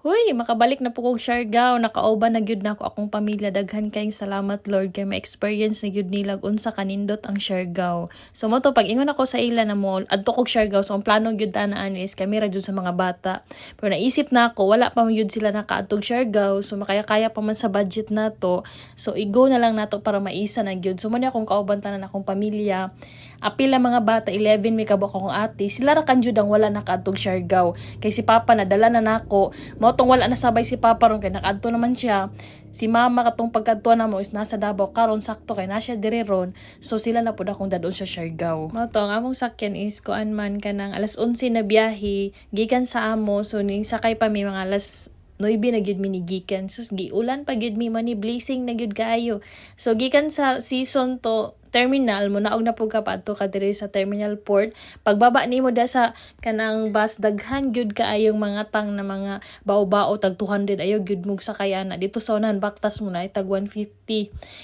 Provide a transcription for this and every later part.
Huy, makabalik na po kong Siargao, nakaoban na gyud na ako akong pamilya. Daghan kayong salamat Lord kay ma-experience na gyud nila unsa kanindot ang Siargao. So mo to pag ingon ako sa ila na mo adto kog Siargao, so ang plano gyud tanaan is kami ra gyud sa mga bata. Pero naisip na ako wala pa man gyud sila nakaadtog Siargao, so makaya-kaya pa man sa budget nato. So i-go na lang nato para maisa na gyud. So man akong kaoban tanan akong pamilya. Apil ang mga bata 11 may kabok akong ate. Sila ra kan gyud ang wala nakaadtog Siargao. Kay si Papa nadala na nako. Tong wala nasabay si Papa ron kay nakadto naman siya. Si Mama katong pagkadto na mo is nasa Davao karon sakto kay nasya diri ron. So sila na pud akong dadon sa Siargao. Mo to ang among sakyan is kuan man kanang alas 11 na biyahe gikan sa amo. So ning sakay pa mi mga alas 9 na gyud minigikan. Sus giulan pa gyud mi mani blazing na gyud kaayo. So gikan sa season to terminal mo naog na pud ka paadto ka diri sa terminal port. Pagbaba nimo da sa kanang bus daghan gyud kaayong mga tang na mga bao-bao tag 200 ayo gyud mug sakayana dito sa unahan baktas mo na tag 150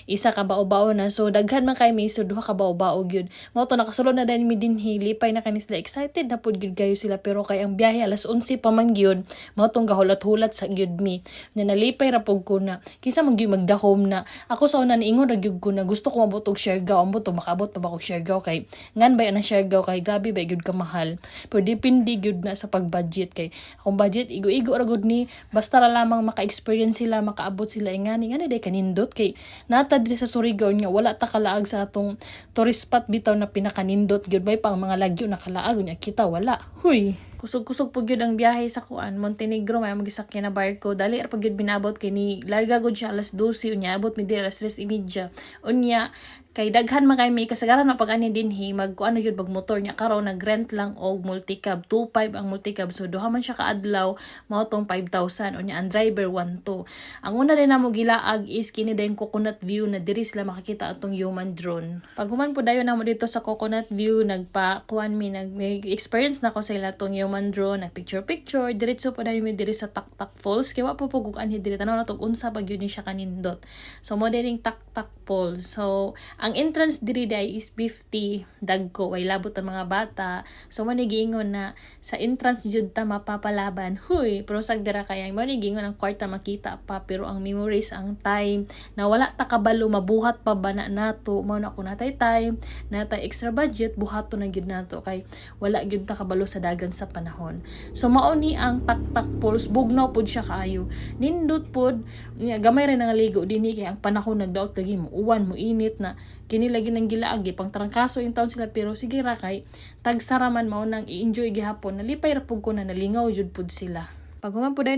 isa ka bao-bao na, so daghan man kay may so duha ka bao-bao gyud. Mao to nakasulod na din mi dinhi, lipay na kanisla, excited na pud gyud kayo sila pero kay ang biyahe alas 11 pa man gyud. Mao tong gahulat-hulat sa gyud mi na nalipay ra pud ko na kinsa man gyud magdahom na ako sa una niingon ra gyud ko na gusto ko mabot og Siargao ambot to makabot pa ba kog Siargao kay ngan ba na Siargao kay grabe ba gyud ka mahal. Pero depende gyud na sa pag-budget kay akong budget igo-igo ra gud ni basta ra lamang maka-experience sila, makaabot sila ngani day kanindot kay nata diri sa Surigao nya wala ta kalaag sa atong tourist spot bitaw na pinakanindot gyud bay pang mga lagyo na kalaag nya kita wala. Huy, kusog-kusog pud gyud ang biyahe sa kuan Montenegro may magisakyan na barko dali ra pud gyud binabot kay ni larga gud siya alas 12 unya abot mi diri alas 3:30 unya kay daghan man kay may kasagaran na pag ani dinhi magkuano gyud motor nya karon nagrent lang og multicab 2.5 ang multicab, so duha man siya kaadlaw mao tong 5,000 unya ang driver 1,200. Ang una din namo gilaag is kini dayon coconut view na diri sila makakita atong human drone. Pag human po dayon namo dito sa coconut view nagpa-kuan mi nag-experience na ko sa ila tong human drone, nag picture diretso pa dayon mi diri sa Taktak Falls kay wa pa pugog anhi diri tanaw na tog unsa pag yun ni siya kanindot. So mo diring Taktak Falls. So ang entrance diri day is 50 dagko way labot ang mga bata. So mo giingon na sa entrance jud ta mapapalaban. Huy, pero sagdira kaya mo giingon ang kwarta makita pa pero ang memories ang time na wala ta kabalo mabuhat pa ba na nato mao na ko natay time natay extra budget buhaton na gyud nato kay wala gyud ta kabalo sa dagan sa panahon. So mao ni ang Taktak Falls, bugnaw pud siya kaayo. Nindot pud gamay ra nang ligo dinhi kay ang panahon nagdaot lagi mo uwan mo init na kini lagi nang gilaag pang trangkaso yung taon sila pero sige ra kay tagsaraman mao nang i-enjoy gihapon nalipay ra pud ko na nalingaw jud pud sila. Pag human pud